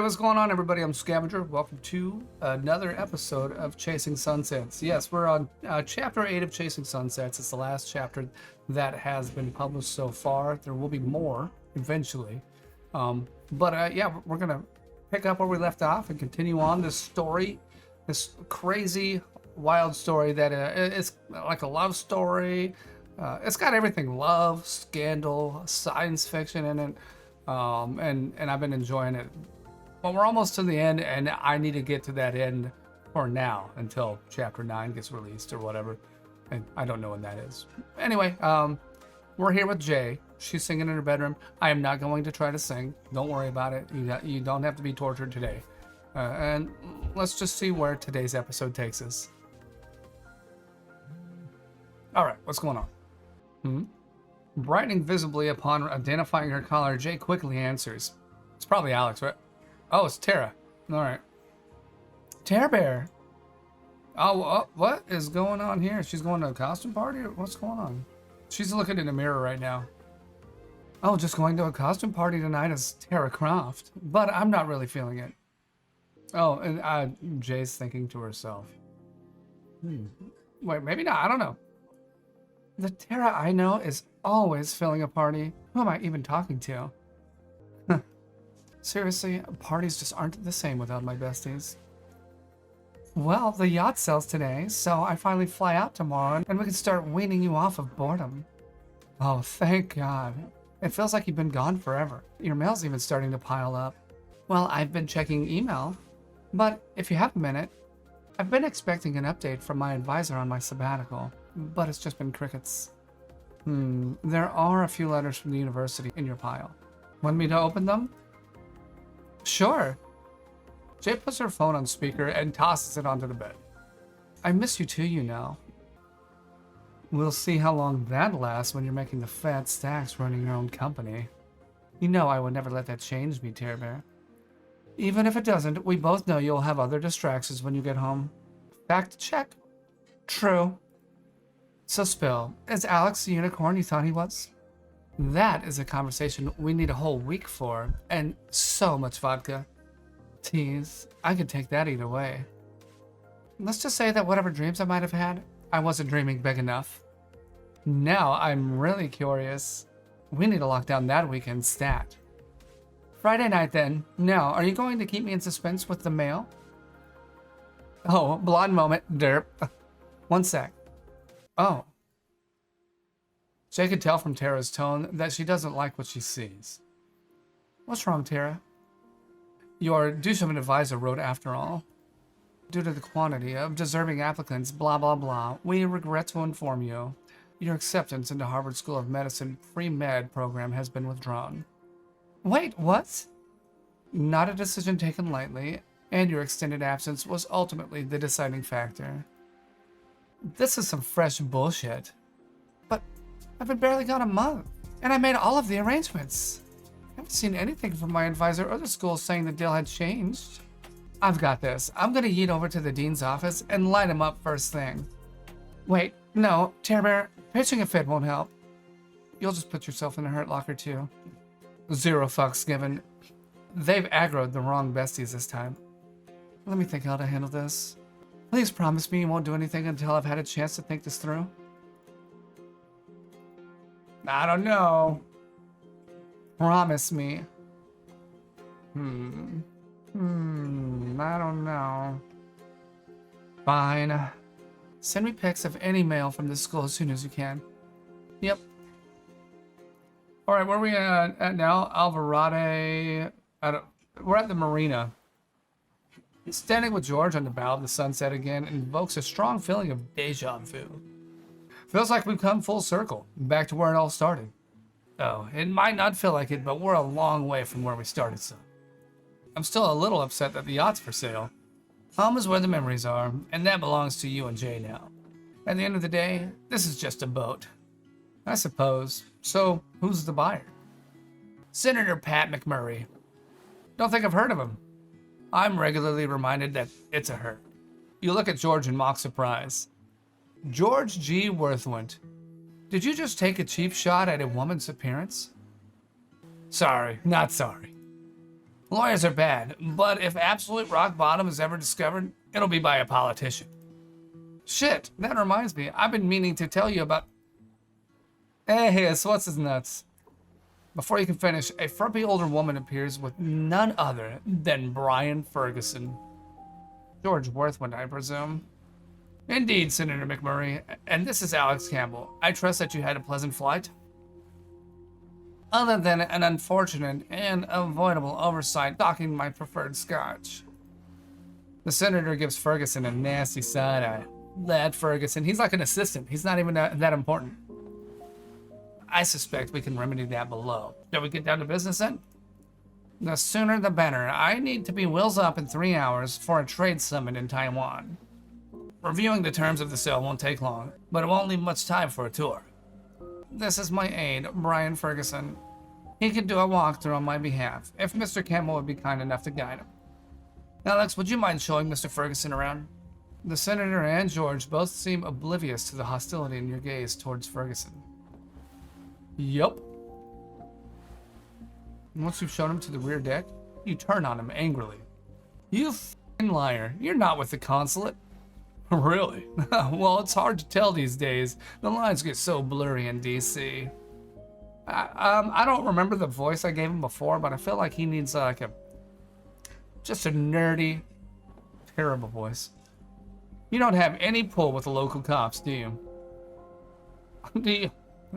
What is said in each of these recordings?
what's going on, everybody? I'm Scavenger. Welcome to another episode of Chasing Sunsets. Yes, we're on Chapter 8 of Chasing Sunsets. It's the last chapter that has been published so far. There will be more eventually. Yeah, we're going to pick up where we left off and continue on this story, this crazy, wild story that it's like a love story. It's got everything: love, scandal, science fiction in it. And I've been enjoying it. Well, we're almost to the end, and I need to get to that end for now until chapter 9 gets released or whatever. And I don't know when that is. Anyway, we're here with Jay. She's singing in her bedroom. I am not going to try to sing. Don't worry about it. You don't have to be tortured today. And let's just see where today's episode takes us. All right, what's going on? Brightening visibly upon identifying her caller, Jay quickly answers. It's probably Alex, right? Oh, it's Tara. All right. Tara Bear. Oh, what is going on here? She's going to a costume party? Or what's going on? She's looking in the mirror right now. Oh, just going to a costume party tonight as Tara Croft. But I'm not really feeling it. Oh, and Jay's thinking to herself. Wait, maybe not. I don't know. The Tara I know is always filling a party. Who am I even talking to? Seriously, parties just aren't the same without my besties. Well, the yacht sells today, so I finally fly out tomorrow and we can start weaning you off of boredom. Oh, thank God. It feels like you've been gone forever. Your mail's even starting to pile up. Well, I've been checking email, but if you have a minute, I've been expecting an update from my advisor on my sabbatical, but it's just been crickets. There are a few letters from the university in your pile. Want me to open them? Sure. Jay puts her phone on speaker and tosses it onto the bed. I miss you too, you know. We'll see how long that lasts when you're making the fat stacks running your own company. You know I would never let that change me, Tara Bear. Even if it doesn't, we both know you'll have other distractions when you get home. Fact check. True. So spill, is Alex the unicorn you thought he was? That is a conversation we need a whole week for, and so much vodka. Tease, I could take that either way. Let's just say that whatever dreams I might have had, I wasn't dreaming big enough. Now I'm really curious. We need to lock down that weekend stat. Friday night then. Now, are you going to keep me in suspense with the mail? Oh, blonde moment, derp. One sec. Oh. Jay could tell from Tara's tone that she doesn't like what she sees. What's wrong, Tara? Your Dushan advisor wrote after all. Due to the quantity of deserving applicants, blah blah blah, we regret to inform you. Your acceptance into Harvard School of Medicine pre-med program has been withdrawn. Wait, what? Not a decision taken lightly, and your extended absence was ultimately the deciding factor. This is some fresh bullshit. But I've been barely gone a month, and I made all of the arrangements. I haven't seen anything from my advisor or the school saying the deal had changed. I've got this. I'm gonna yeet over to the dean's office and light him up first thing. Wait, no, Tara Bear, pitching a fit won't help. You'll just put yourself in a hurt locker too. Zero fucks given. They've aggroed the wrong besties this time. Let me think how to handle this. Please promise me you won't do anything until I've had a chance to think this through. I don't know. Promise me. I don't know. Fine. Send me pics of any mail from this school as soon as you can. Yep. Alright, where are we at now? Alvarade. We're at the marina. Standing with George on the bow of the Sunset again invokes a strong feeling of deja vu. Feels like we've come full circle, back to where it all started. Oh, it might not feel like it, but we're a long way from where we started, so. I'm still a little upset that the yacht's for sale. Home is where the memories are, and that belongs to you and Jay now. At the end of the day, this is just a boat. I suppose. So, who's the buyer? Senator Pat McMurray. Don't think I've heard of him. I'm regularly reminded that it's a her. You look at George in mock surprise. George G. Worthwent. Did you just take a cheap shot at a woman's appearance? Sorry, not sorry. Lawyers are bad, but if absolute rock bottom is ever discovered, it'll be by a politician. Shit, that reminds me, I've been meaning to tell you about... Hey, so what's his nuts? Before you can finish, a frumpy older woman appears with none other than Brian Ferguson. George Worthwood, I presume. Indeed, Senator McMurray, and this is Alex Campbell. I trust that you had a pleasant flight? Other than an unfortunate and avoidable oversight docking my preferred scotch. The senator gives Ferguson a nasty side-eye. That Ferguson, he's like an assistant. He's not even that important. I suspect we can remedy that below. Shall we get down to business then? The sooner the better. I need to be wheels up in 3 hours for a trade summit in Taiwan. Reviewing the terms of the sale won't take long, but it won't leave much time for a tour. This is my aide, Brian Ferguson. He can do a walkthrough on my behalf, if Mr. Campbell would be kind enough to guide him. Alex, would you mind showing Mr. Ferguson around? The senator and George both seem oblivious to the hostility in your gaze towards Ferguson. Yup. Once you've shown him to the rear deck, you turn on him angrily. You f***ing liar. You're not with the consulate. Really? Well, it's hard to tell these days. The lines get so blurry in DC. I don't remember the voice I gave him before, but I feel like he needs just a nerdy, terrible voice. You don't have any pull with the local cops, do you? Do you?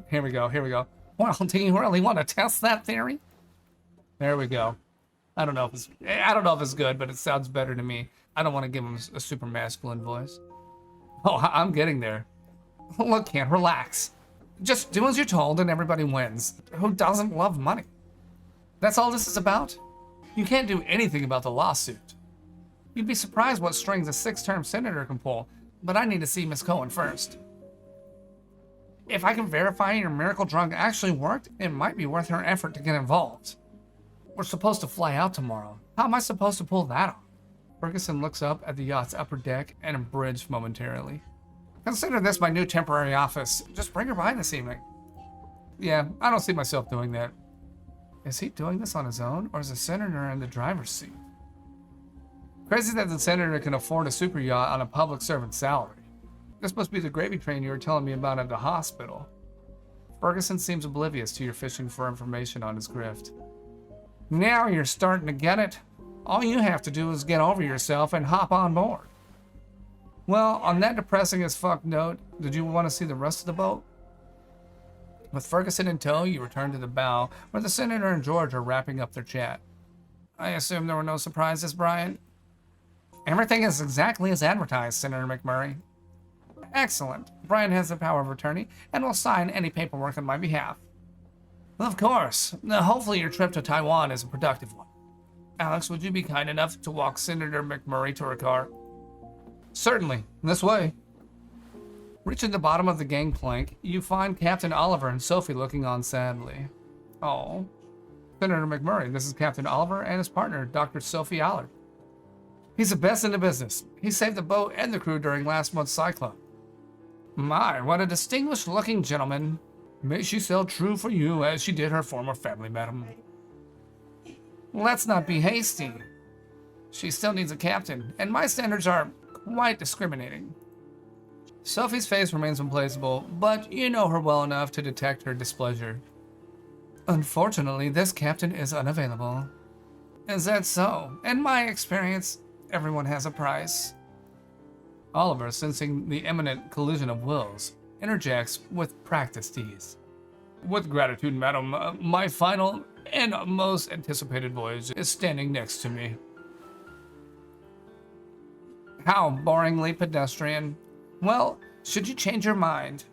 Here we go. Well, do you really want to test that theory? There we go. I don't know if it's good, but it sounds better to me. I don't want to give him a super masculine voice. Oh, I'm getting there. Look, kid, relax. Just do as you're told and everybody wins. Who doesn't love money? That's all this is about? You can't do anything about the lawsuit. You'd be surprised what strings a 6-term senator can pull, but I need to see Miss Cohen first. If I can verify your miracle drug actually worked, it might be worth her effort to get involved. We're supposed to fly out tomorrow. How am I supposed to pull that off? Ferguson looks up at the yacht's upper deck and abridged momentarily. Consider this my new temporary office. Just bring her by this evening. Yeah, I don't see myself doing that. Is he doing this on his own, or is the senator in the driver's seat? Crazy that the senator can afford a super yacht on a public servant's salary. This must be the gravy train you were telling me about at the hospital. Ferguson seems oblivious to your fishing for information on his grift. Now you're starting to get it. All you have to do is get over yourself and hop on board. Well, on that depressing as fuck note, did you want to see the rest of the boat? With Ferguson in tow, you return to the bow, where the senator and George are wrapping up their chat. I assume there were no surprises, Brian? Everything is exactly as advertised, Senator McMurray. Excellent. Brian has the power of attorney and will sign any paperwork on my behalf. Of course. Hopefully your trip to Taiwan is a productive one. Alex, would you be kind enough to walk Senator McMurray to her car? Certainly. This way. Reaching the bottom of the gangplank, you find Captain Oliver and Sophie looking on sadly. Oh. Senator McMurray, this is Captain Oliver and his partner, Dr. Sophie Allard. He's the best in the business. He saved the boat and the crew during last month's cyclone. My, what a distinguished-looking gentleman. May she sail true for you as she did her former family, madam. Let's not be hasty. She still needs a captain, and my standards are quite discriminating. Sophie's face remains implacable, but you know her well enough to detect her displeasure. Unfortunately, this captain is unavailable. Is that so? In my experience, everyone has a price. Oliver, sensing the imminent collision of wills, interjects with practiced ease. With gratitude, madam, my final and most anticipated voyage is standing next to me. How boringly pedestrian. Well, should you change your mind,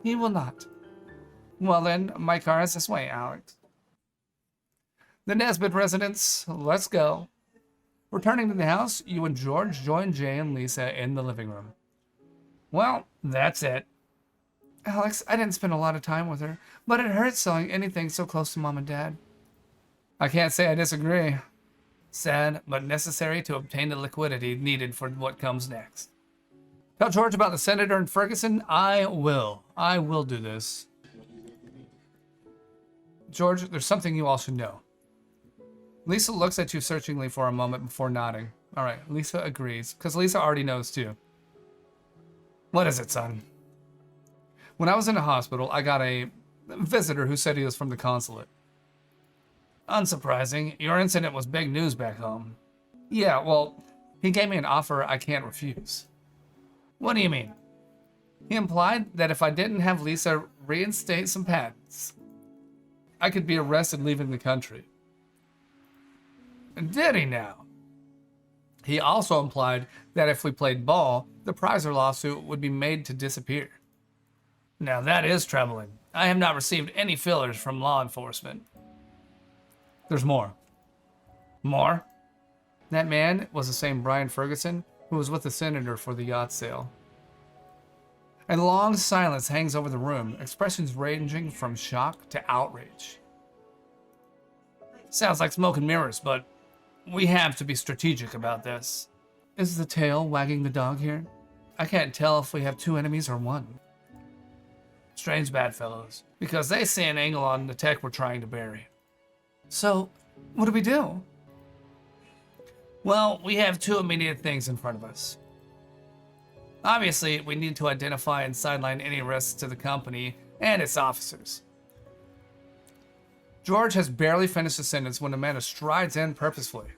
he will not. Well then, my car is this way, Alex. The Nesbitt residence, let's go. Returning to the house, you and George join Jay and Lisa in the living room. Well, that's it. Alex, I didn't spend a lot of time with her, but it hurts selling anything so close to Mom and Dad. I can't say I disagree. Sad, but necessary to obtain the liquidity needed for what comes next. Tell George about the senator and Ferguson. I will do this. George, there's something you all should know. Lisa looks at you searchingly for a moment before nodding. All right, Lisa agrees, because Lisa already knows too. What is it, son? When I was in the hospital, I got a visitor who said he was from the consulate. Unsurprising, your incident was big news back home. Yeah, well, he gave me an offer I can't refuse. What do you mean? He implied that if I didn't have Lisa reinstate some patents, I could be arrested leaving the country. Did he now? He also implied that if we played ball, the Prizer lawsuit would be made to disappear. Now that is troubling. I have not received any fillers from law enforcement. There's more. More? That man was the same Brian Ferguson who was with the senator for the yacht sale. A long silence hangs over the room, expressions ranging from shock to outrage. Sounds like smoke and mirrors, but we have to be strategic about this. Is the tail wagging the dog here? I can't tell if we have two enemies or one. Strange bedfellows, because they see an angle on the tech we're trying to bury. So, what do we do? Well, we have two immediate things in front of us. Obviously, we need to identify and sideline any risks to the company and its officers. George has barely finished the sentence when Amanda strides in purposefully.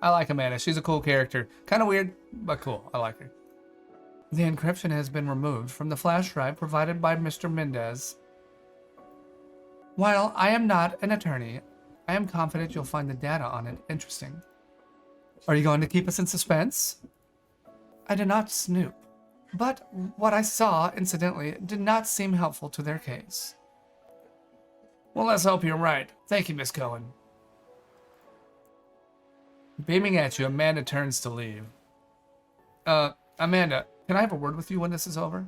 I like Amanda. She's a cool character. Kind of weird, but cool. I like her. The encryption has been removed from the flash drive provided by Mr. Mendez. While I am not an attorney, I am confident you'll find the data on it interesting. Are you going to keep us in suspense? I did not snoop, but what I saw, incidentally, did not seem helpful to their case. Well, let's hope you're right. Thank you, Miss Cohen. Beaming at you, Amanda turns to leave. Amanda, can I have a word with you when this is over?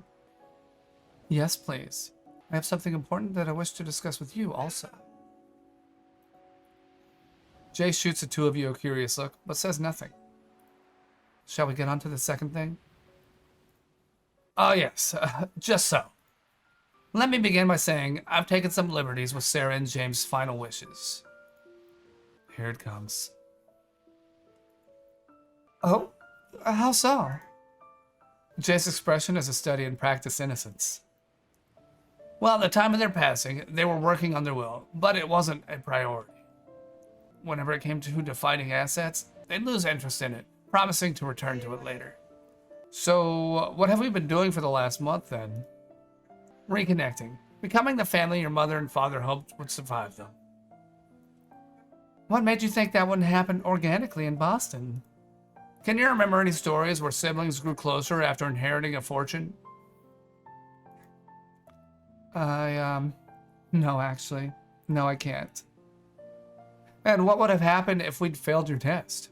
Yes, please. I have something important that I wish to discuss with you also. Jay shoots the two of you a curious look, but says nothing. Shall we get on to the second thing? Oh, yes, just so. Let me begin by saying I've taken some liberties with Sarah and James' final wishes. Here it comes. Oh, how so? Jay's expression is a study in practiced innocence. Well, at the time of their passing, they were working on their will, but it wasn't a priority. Whenever it came to defining assets, they'd lose interest in it, promising to return to it later. So, what have we been doing for the last month then? Reconnecting, becoming the family your mother and father hoped would survive them. What made you think that wouldn't happen organically in Boston? Can you remember any stories where siblings grew closer after inheriting a fortune? No, actually. No, I can't. And what would have happened if we'd failed your test?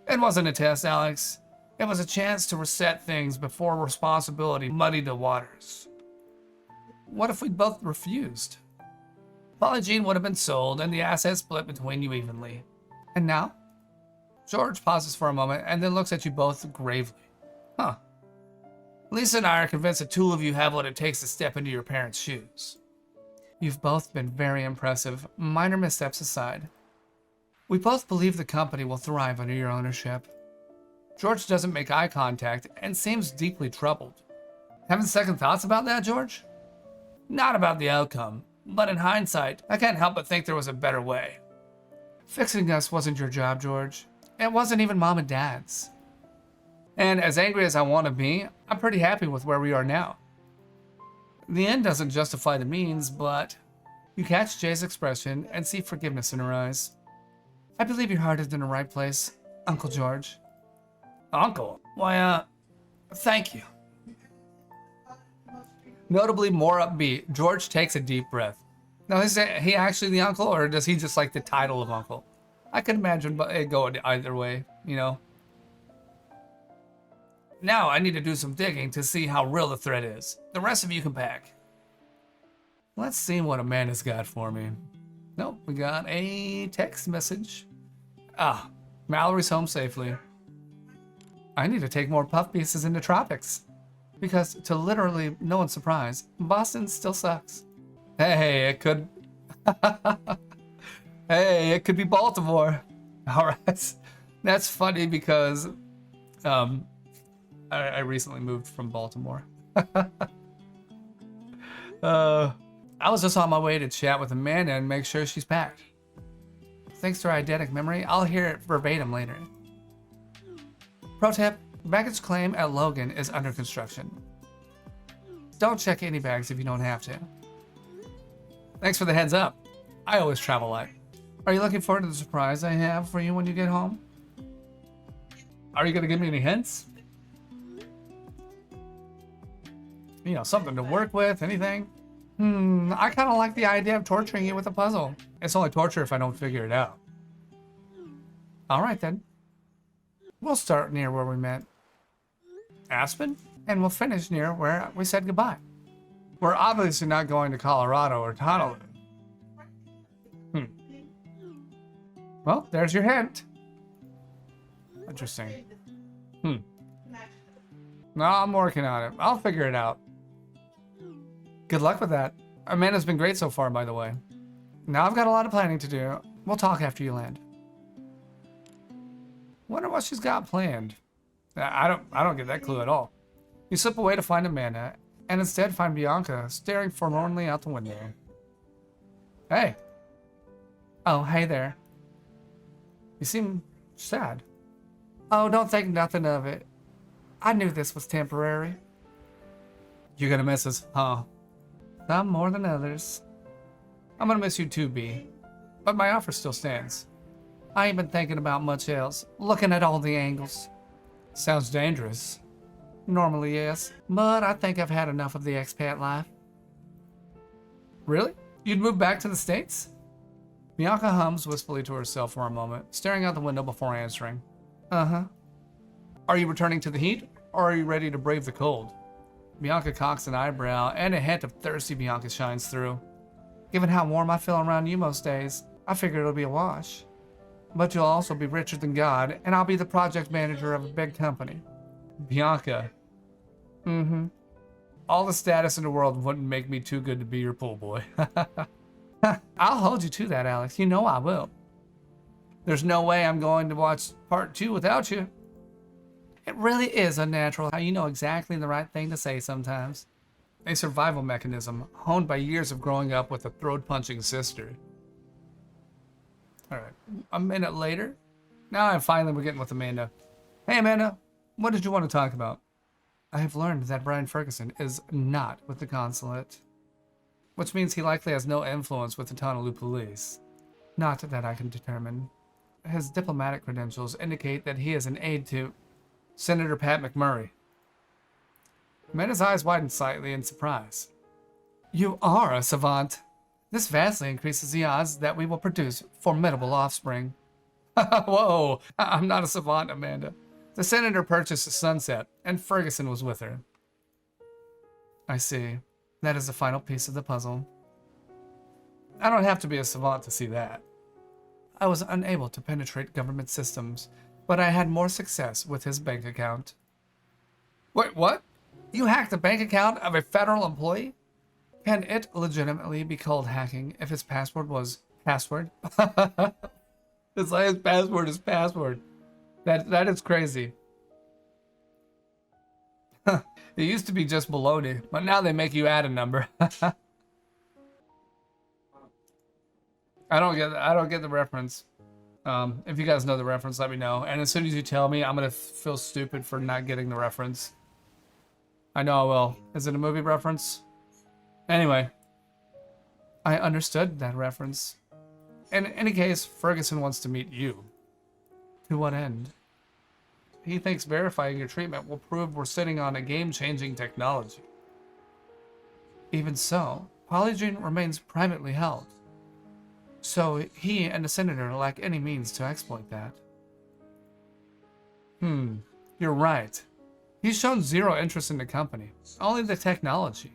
It wasn't a test, Alex. It was a chance to reset things before responsibility muddied the waters. What if we'd both refused? Polygene would have been sold and the assets split between you evenly. And now? George pauses for a moment and then looks at you both gravely. Huh. Lisa and I are convinced the two of you have what it takes to step into your parents' shoes. You've both been very impressive, minor missteps aside. We both believe the company will thrive under your ownership. George doesn't make eye contact and seems deeply troubled. Having second thoughts about that, George? Not about the outcome, but in hindsight, I can't help but think there was a better way. Fixing us wasn't your job, George. It wasn't even Mom and Dad's. And as angry as I want to be, I'm pretty happy with where we are now. The end doesn't justify the means, but you catch Jay's expression and see forgiveness in her eyes. I believe your heart is in the right place, Uncle George. Uncle? Why, thank you. Notably more upbeat, George takes a deep breath. Now, is he actually the uncle, or does he just like the title of uncle? I can imagine it going either way, you know. Now I need to do some digging to see how real the threat is. The rest of you can pack. Let's see what Amanda's got for me. Nope, we got a text message. Ah, Mallory's home safely. I need to take more puff pieces into tropics. Because, to literally no one's surprise, Boston still sucks. Hey, it could... Hey, it could be Baltimore. All right. That's funny because I recently moved from Baltimore. I was just on my way to chat with Amanda and make sure she's packed. Thanks to her eidetic memory, I'll hear it verbatim later. Pro tip, baggage claim at Logan is under construction. Don't check any bags if you don't have to. Thanks for the heads up. I always travel light. Are you looking forward to the surprise I have for you when you get home? Are you gonna give me any hints? You know, something to work with, anything? I kind of like the idea of torturing you with a puzzle. It's only torture if I don't figure it out. All right then. We'll start near where we met. Aspen? And we'll finish near where we said goodbye. We're obviously not going to Colorado or Honolulu. Well, there's your hint. Interesting. No, I'm working on it. I'll figure it out. Good luck with that. Amanda's been great so far, by the way. Now I've got a lot of planning to do. We'll talk after you land. Wonder what she's got planned. I don't get that clue at all. You slip away to find Amanda, and instead find Bianca staring forlornly out the window. Hey. Oh, hey there. You seem sad. Oh, don't think nothing of it. I knew this was temporary. You're gonna miss us, huh? Some more than others. I'm gonna miss you too, B. But my offer still stands. I ain't been thinking about much else, looking at all the angles. Sounds dangerous. Normally, yes. But I think I've had enough of the expat life. Really? You'd move back to the States? Bianca hums wistfully to herself for a moment, staring out the window before answering. Uh-huh. Are you returning to the heat, or are you ready to brave the cold? Bianca cocks an eyebrow, and a hint of thirsty Bianca shines through. Given how warm I feel around you most days, I figure it'll be a wash. But you'll also be richer than God, and I'll be the project manager of a big company. Bianca. All the status in the world wouldn't make me too good to be your pool boy. I'll hold you to that, Alex. You know I will. There's no way I'm going to watch part 2 without you. It really is unnatural how you know exactly the right thing to say sometimes. A survival mechanism honed by years of growing up with a throat-punching sister. Alright, a minute later. Now we're getting with Amanda. Hey Amanda, what did you want to talk about? I have learned that Brian Ferguson is not with the consulate, which means he likely has no influence with the Honolulu police. Not that I can determine. His diplomatic credentials indicate that he is an aide to Senator Pat McMurray. Amanda's eyes widened slightly in surprise. You are a savant. This vastly increases the odds that we will produce formidable offspring. Whoa, I'm not a savant, Amanda. The senator purchased a Sunset, and Ferguson was with her. I see. That is the final piece of the puzzle. I don't have to be a savant to see that. I was unable to penetrate government systems, but I had more success with his bank account. Wait, what? You hacked the bank account of a federal employee? Can it legitimately be called hacking if his password was password? It's like his password is password. That is crazy. It used to be just baloney, but now they make you add a number. I don't get the reference. If you guys know the reference, let me know. And as soon as you tell me, I'm gonna feel stupid for not getting the reference. I know I will. Is it a movie reference? Anyway, I understood that reference. In any case, Ferguson wants to meet you. To what end? He thinks verifying your treatment will prove we're sitting on a game-changing technology. Even so, Polygene remains privately held. So he and the senator lack any means to exploit that. You're right. He's shown zero interest in the company, only the technology.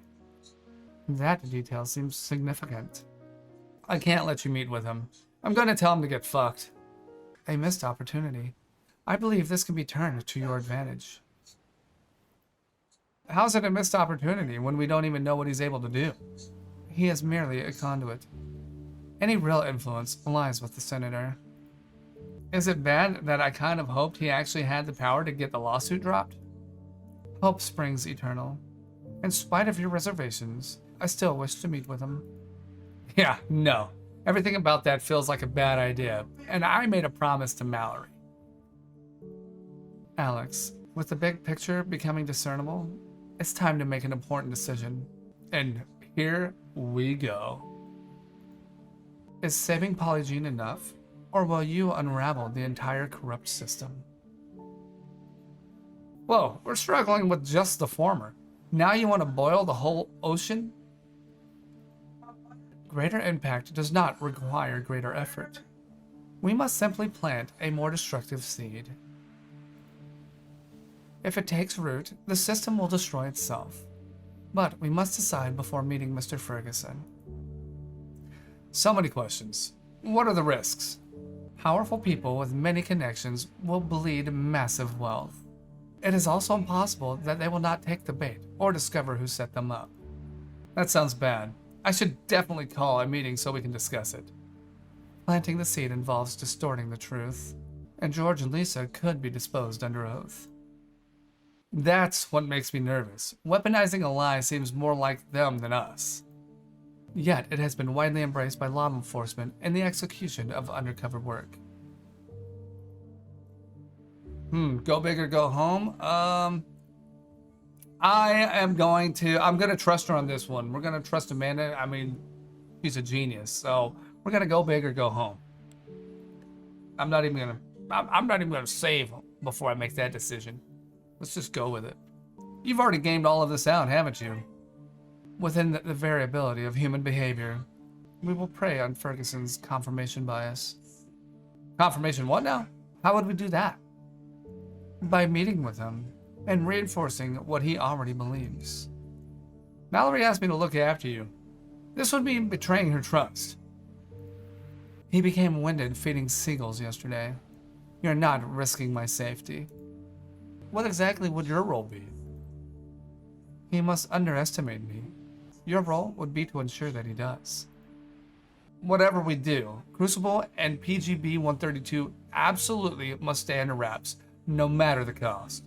That detail seems significant. I can't let you meet with him. I'm going to tell him to get fucked. A missed opportunity. I believe this can be turned to your advantage. How's it a missed opportunity when we don't even know what he's able to do? He is merely a conduit. Any real influence lies with the senator. Is it bad that I kind of hoped he actually had the power to get the lawsuit dropped? Hope springs eternal. In spite of your reservations, I still wish to meet with him. Yeah, no. Everything about that feels like a bad idea, and I made a promise to Mallory. Alex, with the big picture becoming discernible, it's time to make an important decision. And here we go. Is saving Polygene enough, or will you unravel the entire corrupt system? Whoa, we're struggling with just the former. Now you want to boil the whole ocean? Greater impact does not require greater effort. We must simply plant a more destructive seed. If it takes root, the system will destroy itself. But we must decide before meeting Mr. Ferguson. So many questions. What are the risks? Powerful people with many connections will bleed massive wealth. It is also impossible that they will not take the bait or discover who set them up. That sounds bad. I should definitely call a meeting so we can discuss it. Planting the seed involves distorting the truth, and George and Lisa could be disposed under oath. That's what makes me nervous. Weaponizing a lie seems more like them than us. Yet it has been widely embraced by law enforcement in the execution of undercover work. Go big or go home? I'm going to trust her on this one. We're going to trust Amanda. I mean, she's a genius. So we're going to go big or go home. I'm not even going to save before I make that decision. Let's just go with it. You've already gamed all of this out, haven't you? Within the variability of human behavior, we will prey on Ferguson's confirmation bias. Confirmation what now? How would we do that? By meeting with him and reinforcing what he already believes. Mallory asked me to look after you. This would mean betraying her trust. He became winded feeding seagulls yesterday. You're not risking my safety. What exactly would your role be? He must underestimate me. Your role would be to ensure that he does. Whatever we do, Crucible and PGB 132 absolutely must stay under wraps, no matter the cost.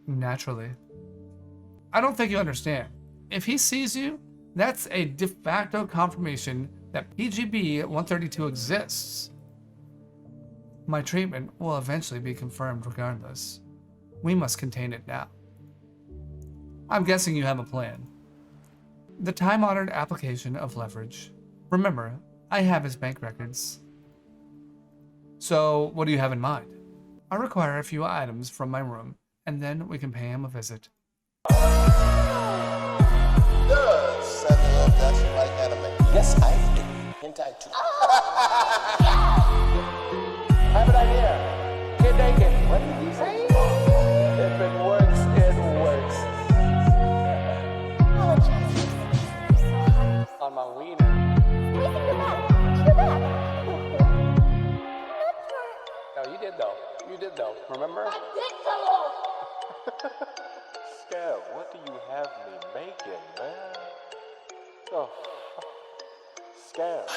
Naturally. I don't think you understand. If he sees you, that's a de facto confirmation that PGB 132 exists. My treatment will eventually be confirmed regardless. We must contain it now. I'm guessing you have a plan. The time-honored application of leverage. Remember, I have his bank records. So, what do you have in mind? I require a few items from my room, and then we can pay him a visit. Does Samuel Jackson like anime? Yes, I do. Hentai too. I have an idea. Get naked. What did you say? If it works, it works. On my wiener. No, you did though. You did though. Remember? I did though. Scav, what do you have me making, man? Oh, Scav.